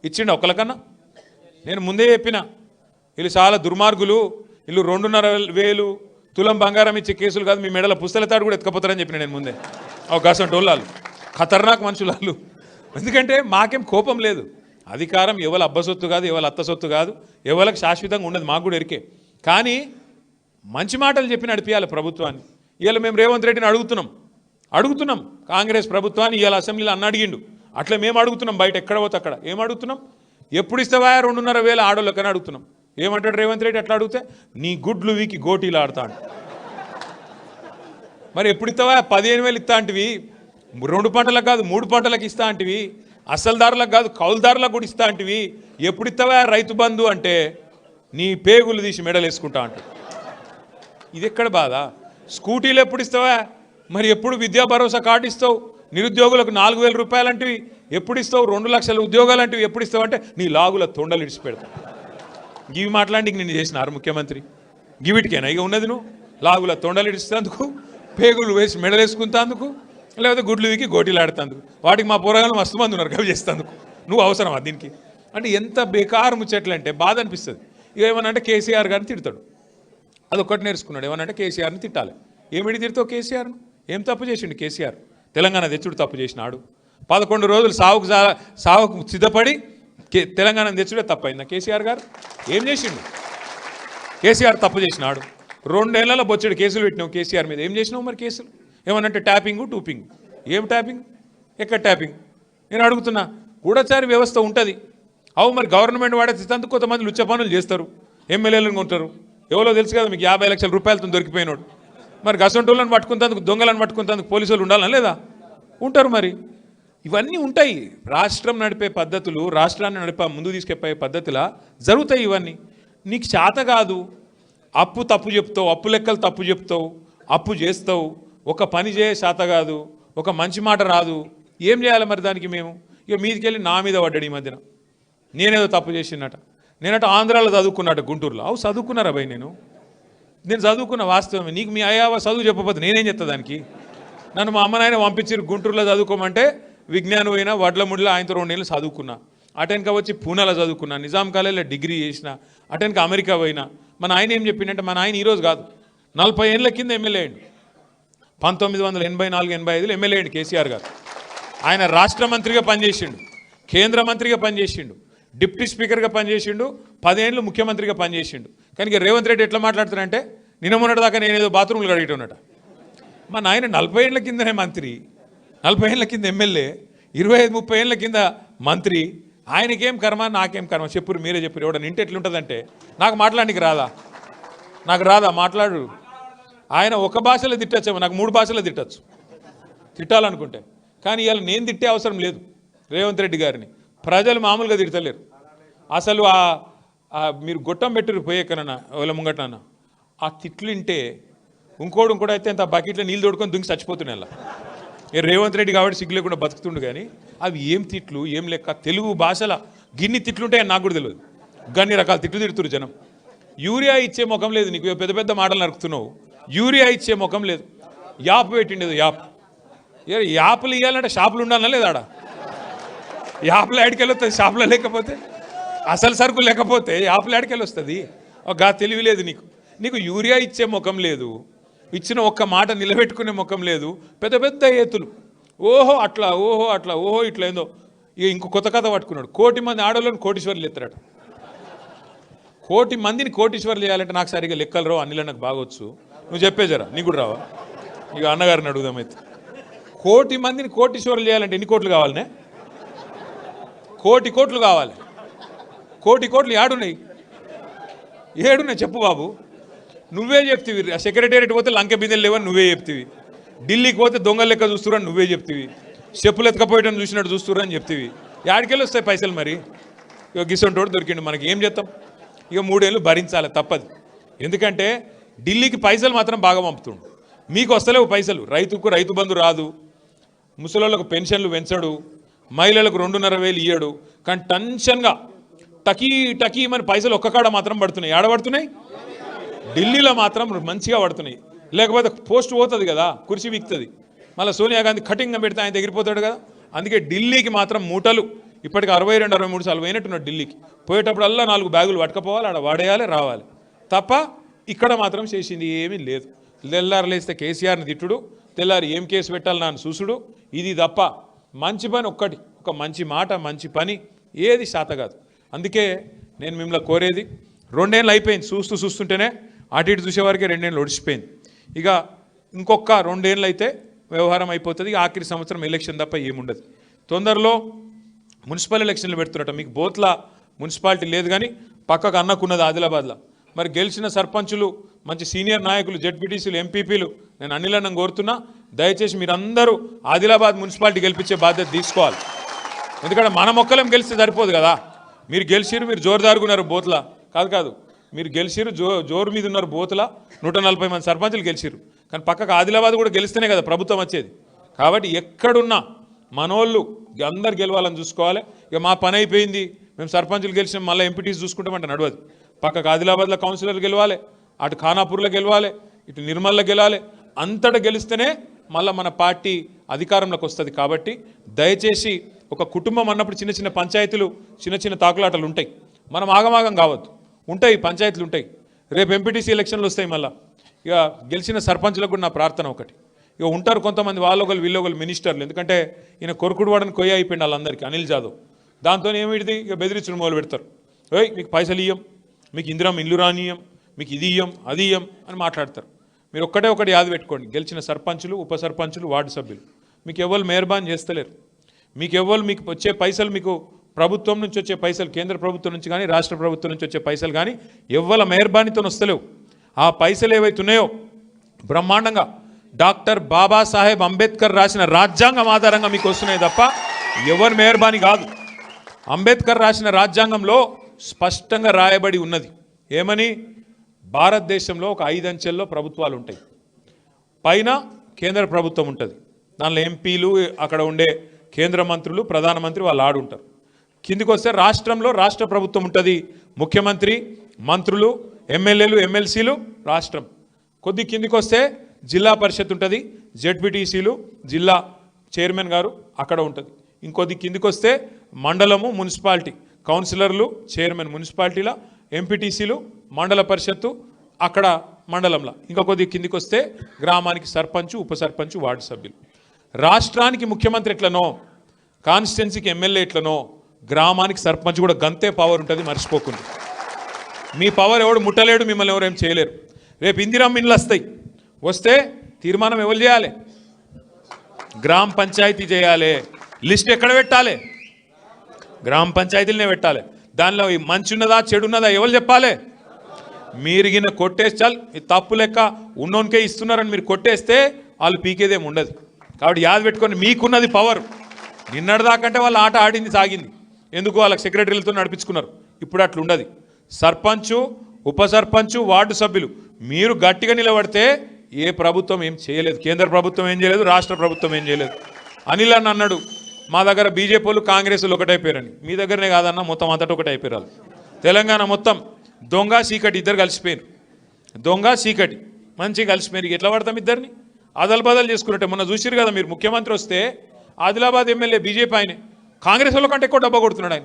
ఇచ్చిండు ఒకళ్ళకన్నా? నేను ముందే చెప్పిన వీళ్ళు చాలా దుర్మార్గులు, వీళ్ళు 2,500 తులం బంగారం ఇచ్చే కేసులు కాదు, మీ మెడల పుస్తల తాడు కూడా ఎత్తుకపోతారని చెప్పిన నేను ముందే. అవకాశం టోళ్ళు ఖతర్నాక్ మనుషులు వాళ్ళు. ఎందుకంటే మాకేం కోపం లేదు. అధికారం ఎవరు అబ్బ సొత్తు కాదు, ఎవరు అత్త సొత్తు కాదు, ఎవరికి శాశ్వతంగా ఉండదు, మాకు కూడా ఎరికే. కానీ మంచి మాటలు చెప్పి నడిపించాలి ప్రభుత్వాన్ని. ఇవాళ మేము రేవంత్ రెడ్డిని అడుగుతున్నాం కాంగ్రెస్ ప్రభుత్వాన్ని. ఇవాళ అసెంబ్లీలో అన్న అడిగిండు, అట్లా మేము అడుగుతున్నాం. బయట ఎక్కడ పోతే అక్కడ ఏం అడుగుతున్నాం? ఎప్పుడు ఇస్తావా 2,500 ఆడోళ్ళకని అడుగుతున్నాం. ఏమంటాడు రేవంత్ రెడ్డి అట్లా అడిగితే? నీ గుడ్లు వీకి గోటీలు ఆడతాడు. మరి ఎప్పుడు ఇస్తావా? 15,000 ఇస్తా అంటివి, 2 పంటలకు కాదు 3 పంటలకు ఇస్తా అంటివి, అసలుదారులకు కాదు కౌలుదారులకు కూడా ఇస్తా అంటివి. ఎప్పుడు ఇస్తావా రైతు బంధు అంటే నీ పేగులు తీసి మెడలు వేసుకుంటా అంట. ఇది ఎక్కడ బాధ? స్కూటీలు ఎప్పుడు ఇస్తావా? మరి ఎప్పుడు విద్యా భరోసా కార్డు ఇస్తావు? నిరుద్యోగులకు 4,000 రూపాయలు అంటివి ఎప్పుడు ఇస్తావు? 2 లక్షల ఉద్యోగాలు అంటివి ఎప్పుడు ఇస్తావు? అంటే నీ లాగుల తొండలు ఇడిచిపెడతావు. గివి మాట్లాడి నిన్ను చేసినారు ముఖ్యమంత్రి. గివిటికేనా ఇక ఉన్నది? నువ్వు లాగుల తొండలు ఇడిస్తేందుకు, పేగులు వేసి మెడలేసుకుంటేందుకు, లేకపోతే గుడ్లు వీకి గోటీలు ఆడుతందుకు. వాటికి మా పోరగాళ్ళు మస్తు మంది ఉన్నారు కవి చేస్తేందుకు. నువ్వు అవసరమా దీనికి? అంటే ఎంత బేకారు ముచ్చట్లంటే బాధ అనిపిస్తుంది. ఇక ఏమనంటే కేసీఆర్ గారిని తిడతాడు. అదొక్కటి నేర్చుకున్నాడు. ఏమనంటే కేసీఆర్ని తిట్టాలి. ఏమిటి తిడతావు కేసీఆర్ను? ఏం తప్పు చేసిండు కేసీఆర్? తెలంగాణ తెచ్చుడు తప్పు చేసినాడు. 11 రోజులు సావుకు సిద్ధపడి తెలంగాణ తెచ్చుడే తప్పైందా కేసీఆర్ గారు? ఏం చేసిండు? కేసీఆర్ తప్పు చేసినాడు. 2 ఏళ్లలో బొచ్చడు కేసులు పెట్టినావు కేసీఆర్ మీద. ఏం చేసినావు మరి కేసులు? ఏమనంటే ట్యాపింగు టూపింగ్. ఏం ట్యాపింగ్? ఎక్కడ ట్యాపింగ్? నేను అడుగుతున్నా. గూఢచారి వ్యవస్థ ఉంటుంది. అవు మరి గవర్నమెంట్ వాడేందుకు కొంతమంది లుచ్చ పనులు చేస్తారు, ఎమ్మెల్యేలను కొంటారు. ఎవరో తెలుసు కదా మీకు, 50 లక్షల రూపాయలతో దొరికిపోయినాడు. మరి గసంటోళ్ళని పట్టుకుంటేందుకు, దొంగలను పట్టుకుంటేందుకు పోలీసులు ఉండాలని లేదా? ఉంటారు. మరి ఇవన్నీ ఉంటాయి. రాష్ట్రం నడిపే పద్ధతులు, రాష్ట్రాన్ని ముందుకు తీసుకెళ్ళే పద్ధతులా జరుగుతాయి ఇవన్నీ. నీకు చేత కాదు, అప్పు తప్పు చెప్తావు, అప్పు లెక్కలు తప్పు చెప్తావు, అప్పు చేస్తావు, ఒక పని చేయ చేత కాదు, ఒక మంచి మాట రాదు. ఏం చేయాలి మరి దానికి? మేము ఇక మీదికెళ్ళి నా మీద పడ్డాడు ఈ మధ్యన. నేనేదో తప్పు చేసినట్ట. నేనట ఆంధ్రాలో చదువుకున్నట్టు, గుంటూరులో. అవు చదువుకున్నారా భయ్? నేను చదువుకున్న వాస్తవమే. నీకు మీ అయ్యావ చదువు చెప్పకపోతే నేనేం చెప్తా దానికి? నన్ను మా అమ్మ నాయన పంపించారు గుంటూరులో చదువుకోమంటే, విజ్ఞానం పోయినా వడ్లముడిలో ఆయనతో 2 ఏళ్ళు చదువుకున్నా. అటెన్క వచ్చి పూనాలో చదువుకున్నా, నిజాం కాలేజీలో డిగ్రీ చేసిన, అటెన్క అమెరికా పోయినా. మన ఆయన ఏం చెప్పిందంటే, మన ఆయన ఈరోజు కాదు 40 ఏళ్ళ కింద ఎమ్మెల్యే అయ్యిండు. 1984-85లో ఎమ్మెల్యే అయ్యిండు కేసీఆర్ గారు. ఆయన రాష్ట్ర మంత్రిగా పనిచేసిండు, కేంద్ర మంత్రిగా పనిచేసిండు, డిప్యూటీ స్పీకర్గా పనిచేసిండు, 10 ఏళ్ళు ముఖ్యమంత్రిగా పనిచేసిండు. కానీ ఇక రేవంత్ రెడ్డి ఎట్లా మాట్లాడుతున్నారంటే, నిన్న మొన్నటి దాకా నేనేదో బాత్రూమ్లు కడిగేటోనట. మా నాయన 40 ఏళ్ళ కిందనే మంత్రి, 40 ఏళ్ళ కింద ఎమ్మెల్యే, 25-30 ఏళ్ళ కింద మంత్రి. ఆయనకేం కర్మ, నాకేం కర్మ? చెప్పురు, మీరే చెప్పురు. ఎవడ నింటే ఎట్లుంటుందంటే, నాకు మాట్లాడడానికి రాదా? నాకు రాదా? మాట్లాడు. ఆయన ఒక భాషలో తిట్టచ్చేమో, నాకు 3 భాషలో తిట్టచ్చు తిట్టాలనుకుంటే. కానీ ఇవాళ నేను తిట్టే అవసరం లేదు రేవంత్ రెడ్డి గారిని. ప్రజలు మామూలుగా తిడతలేరు. అసలు మీరు గొట్టం పెట్టరు పోయేకనన్నా వాళ్ళ ముంగటనన్నా, ఆ తిట్లు వింటే ఇంకోటి అయితే అంత బకెట్లో నీళ్ళు తోడుకొని దుంగి చచ్చిపోతున్నాయి. అలా రేవంత్ రెడ్డి కాబట్టి సిగ్గు లేకుండా బతుకుతుండు. కానీ అవి ఏం తిట్లు, ఏం లెక్క? తెలుగు భాషలో గిన్ని తిట్లుంటాయని నాకు కూడా తెలియదు. గన్ని రకాల తిట్లు తిడుతురు జనం. యూరియా ఇచ్చే ముఖం లేదు నీకు, పెద్ద పెద్ద మాటలు నరుకుతున్నావు. యూరియా ఇచ్చే ముఖం లేదు. యాప్ పెట్టిండేది, యాప్లు ఇవ్వాలంటే షాపులు ఉండాలన్నా లేదా? ఆడ యాప్లో ఆడికెళ్ళి వస్తుంది, షాపులో లేకపోతే, అసలు సరుకు లేకపోతే యాప్లో ఆడికెళ్ళి వస్తుంది. గా తెలివి లేదు నీకు యూరియా ఇచ్చే ముఖం లేదు, ఇచ్చిన ఒక్క మాట నిలబెట్టుకునే ముఖం లేదు. పెద్ద పెద్ద ఏతులు, ఓహో అట్లా, ఓహో అట్లా, ఓహో ఇట్లా ఏందో. ఇక ఇంకో కొత్త కథ పట్టుకున్నాడు. 1 కోటి మంది ఆడవాళ్ళని కోటీశ్వర్లు ఎత్తారట. 1 కోటి మందిని కోటీశ్వర్లు చేయాలంటే నాకు సరిగా లెక్కలు రావు, అన్నిలో నాకు బాగొచ్చు. నువ్వు చెప్పేజరా, నీకు కూడా రావా? ఇక అన్నగారిని అడుగుదామైతే. 1 కోటి మందిని కోటీశ్వర్లు చేయాలంటే ఎన్ని కోట్లు కావాలనే? 1 కోట్లు కావాలి. 1 కోట్లు ఏడున్నాయి చెప్పు బాబు. నువ్వే చెప్తివి. సెక్రటేరియట్ పోతే లంకె బిందెలు లేవని నువ్వే చెప్తివి. ఢిల్లీకి పోతే దొంగల లెక్క చూస్తురని నువ్వే చెప్తివి. చెప్పులు ఎత్తుకపోయటం చూసినట్టు చూస్తురని చెప్తివి. యాడికెళ్ళి వస్తాయి పైసలు మరి? ఇక గిసొంటోడు దొరికిండు, మనకి ఏం చేస్తాం? ఇక 3 ఏళ్ళు భరించాలి, తప్పదు. ఎందుకంటే ఢిల్లీకి పైసలు మాత్రం బాగా పంపుతుండు, మీకు వస్తలేవు పైసలు. రైతు బంధు రాదు, ముసలోళ్ళకు పెన్షన్లు పెంచడు, మహిళలకు 2,500 ఇయ్యడు. కానీ టెన్షన్గా టకీ మన పైసలు ఒక్కకాడ మాత్రం పడుతున్నాయి. ఏడ పడుతున్నాయి? ఢిల్లీలో మాత్రం మంచిగా పడుతున్నాయి. లేకపోతే పోస్ట్ పోతుంది కదా, కుర్చీ వీక్తుంది. మళ్ళీ సోనియా గాంధీ కటింగ్గా పెడితే ఆయన ఎగిరిపోతాడు కదా. అందుకే ఢిల్లీకి మాత్రం మూటలు ఇప్పటికి 62-63 సార్లు పోయినట్టున్నాడు ఢిల్లీకి. పోయేటప్పుడల్లా 4 బ్యాగులు పట్టుకపోవాలి, ఆడ వాడేయాలి, రావాలి తప్ప ఇక్కడ మాత్రం చేసింది ఏమీ లేదు. తెల్లారు లేస్తే కేసీఆర్ని తిట్టుడు, తెల్లారి ఏం కేసు పెట్టాలి నాన్న చూసుడు, ఇది తప్ప మంచి పని ఒక్కటి, ఒక మంచి మాట మంచి పని ఏది శాత కాదు. అందుకే నేను మిమ్మల్ని కోరేది, 2 ఏళ్ళు అయిపోయింది, చూస్తుంటేనే అటు ఇటు చూసేవారికి 2 ఏళ్ళు ఒడిచిపోయింది. ఇక ఇంకొక 2 ఏళ్ళు అయితే వ్యవహారం అయిపోతుంది. ఆఖరి సంవత్సరం ఎలక్షన్ తప్ప ఏముండదు. తొందరలో మున్సిపల్ ఎలక్షన్లు పెడుతున్నట్ట. మీకు బోత్ల మున్సిపాలిటీ లేదు కానీ పక్కకు అన్నకున్నది ఆదిలాబాద్లో. మరి గెలిచిన సర్పంచులు, మంచి సీనియర్ నాయకులు, జెడ్పీటీసీలు, ఎంపీపీలు, నేను అన్నిలన్నం కోరుతున్నా, దయచేసి మీరందరూ ఆదిలాబాద్ మున్సిపాలిటీ గెలిపించే బాధ్యత తీసుకోవాలి. ఎందుకంటే మన మొక్కలం గెలిస్తే సరిపోదు కదా. మీరు గెలిచిరు, మీరు జోరుదారుగున్నారు బోత్ల, కాదు మీరు గెలిచిరు, జోరు మీద ఉన్నారు బోత్ల, 140 మంది సర్పంచులు గెలిచిరు. కానీ పక్కకు ఆదిలాబాద్ కూడా గెలిస్తేనే కదా ప్రభుత్వం వచ్చేది. కాబట్టి ఎక్కడున్నా మనోళ్ళు అందరు గెలవాలని చూసుకోవాలి. ఇక మా పని అయిపోయింది, మేము సర్పంచులు గెలిచిన మళ్ళీ ఎంపీటీస్ చూసుకుంటామంటే నడవదు. పక్కకు ఆదిలాబాద్లో కౌన్సిలర్ గెలవాలి, అటు ఖానాపూర్లో గెలవాలి, ఇటు నిర్మల్లో గెలవాలి. అంతటా గెలిస్తేనే మళ్ళీ మన పార్టీ అధికారంలోకి వస్తుంది. కాబట్టి దయచేసి ఒక కుటుంబం అన్నప్పుడు చిన్న చిన్న పంచాయతీలు, చిన్న చిన్న తాకులాటలు ఉంటాయి. మనం ఆగమాగం కావద్దు, ఉంటాయి పంచాయతీలు ఉంటాయి. రేపు ఎంపీటీసీ ఎలక్షన్లు వస్తాయి. మళ్ళీ ఇక గెలిచిన సర్పంచులకు కూడా నా ప్రార్థన ఒకటి, ఇక ఉంటారు కొంతమంది వాళ్ళొకరు వీళ్ళొకరు మినిస్టర్లు. ఎందుకంటే ఈయన కొరుకుడు వాడని కొయ్య అయిపోయింది వాళ్ళందరికీ, అనిల్ జాదవ్. దాంతో ఏమిటిది, ఇక బెదిరించడం మొదలు పెడతారు. ఓయ్ మీకు పైసలు ఇయ్యం, మీకు ఇందిరం ఇల్లు రానియం, మీకు ఇది ఇయ్యం అది ఇయ్యం అని మాట్లాడతారు. మీరు ఒకటి యాద పెట్టుకోండి, గెలిచిన సర్పంచులు, ఉప సర్పంచులు, వార్డు సభ్యులు మీకు ఎవరు మెహర్బాన్ చేస్తలేరు. మీకు వచ్చే పైసలు, మీకు ప్రభుత్వం నుంచి వచ్చే పైసలు, కేంద్ర ప్రభుత్వం నుంచి కానీ రాష్ట్ర ప్రభుత్వం నుంచి వచ్చే పైసలు కానీ ఎవ్వల మెహర్బానీతో వస్తలేవు. ఆ పైసలు ఏవైతున్నాయో బ్రహ్మాండంగా డాక్టర్ బాబాసాహెబ్ అంబేద్కర్ రాసిన రాజ్యాంగం ఆధారంగా మీకు వస్తున్నాయి తప్ప ఎవరి మెహర్బానీ కాదు. అంబేద్కర్ రాసిన రాజ్యాంగంలో స్పష్టంగా రాయబడి ఉన్నది ఏమని, భారతదేశంలో ఒక 5 అంచెల్లో ప్రభుత్వాలు ఉంటాయి. పైన కేంద్ర ప్రభుత్వం ఉంటుంది, దానిలో ఎంపీలు, అక్కడ ఉండే కేంద్ర మంత్రులు, ప్రధానమంత్రి వాళ్ళు ఆడుంటారు. కిందికి వస్తే రాష్ట్రంలో రాష్ట్ర ప్రభుత్వం ఉంటుంది, ముఖ్యమంత్రి, మంత్రులు, ఎమ్మెల్యేలు, ఎమ్మెల్సీలు, రాష్ట్రం. కొద్ది కిందికి వస్తే జిల్లా పరిషత్ ఉంటుంది, జెడ్పీటీసీలు, జిల్లా చైర్మన్ గారు అక్కడ ఉంటుంది. ఇంకొద్ది కిందికి వస్తే మండలము, మున్సిపాలిటీ, కౌన్సిలర్లు, చైర్మన్ మున్సిపాలిటీల, ఎంపీటీసీలు, మండల పరిషత్తు అక్కడ మండలంలో. ఇంకా కొద్ది కిందికి వస్తే గ్రామానికి సర్పంచు, ఉప సర్పంచు, వార్డు సభ్యులు. రాష్ట్రానికి ముఖ్యమంత్రి ఎట్లనో, కాన్స్టిట్యున్సీకి ఎమ్మెల్యే ఎట్లనో, గ్రామానికి సర్పంచ్ కూడా గంతే పవర్ ఉంటుంది, మర్చిపోకుండా. మీ పవర్ ఎవడు ముట్టలేడు, మిమ్మల్ని ఎవరేం చేయలేరు. రేపు ఇందిరమ్మ ఇండ్లు వస్తే తీర్మానం ఎవరు చేయాలి? గ్రామ పంచాయతీ చేయాలి. లిస్ట్ ఎక్కడ పెట్టాలి? గ్రామ పంచాయతీలనే పెట్టాలి. దానిలో మంచి ఉన్నదా చెడు ఉన్నదా ఎవరు చెప్పాలి? మీరు గిన్న కొట్టేసాల్ తప్పు లెక్క ఉన్నోనికే ఇస్తున్నారని మీరు కొట్టేస్తే వాళ్ళు పీకేదేమి ఉండదు. కాబట్టి యాద పెట్టుకొని మీకున్నది పవర్. నిన్నటిదాకంటే వాళ్ళు ఆట ఆడింది సాగింది, ఎందుకు వాళ్ళకి సెక్రటరీలతో నడిపించుకున్నారు. ఇప్పుడు అట్లా ఉండదు. సర్పంచు, ఉప సర్పంచు, వార్డు సభ్యులు మీరు గట్టిగా నిలబడితే ఏ ప్రభుత్వం ఏం చేయలేదు, కేంద్ర ప్రభుత్వం ఏం చేయలేదు, రాష్ట్ర ప్రభుత్వం ఏం చేయలేదు. అనిల్ అని అన్నాడు, మా దగ్గర బీజేపీ వాళ్ళు కాంగ్రెస్లు ఒకటైపోయారని. మీ దగ్గరనే కాదన్న, మొత్తం అంతటా ఒకటైపోయారు. తెలంగాణ మొత్తం దొంగ చీకటి ఇద్దరు కలిసిపోయారు. దొంగ చీకటి మంచిగా కలిసిపోయారు. ఎట్లా పడతాం ఇద్దరిని? అదలు బదలు చేసుకున్నట్టే. మొన్న చూసిరు కదా మీరు, ముఖ్యమంత్రి వస్తే ఆదిలాబాద్ ఎమ్మెల్యే బీజేపీ ఆయనే, కాంగ్రెస్ వాళ్ళ కంటే ఎక్కువ డబ్బా కొడుతున్నాడు ఆయన.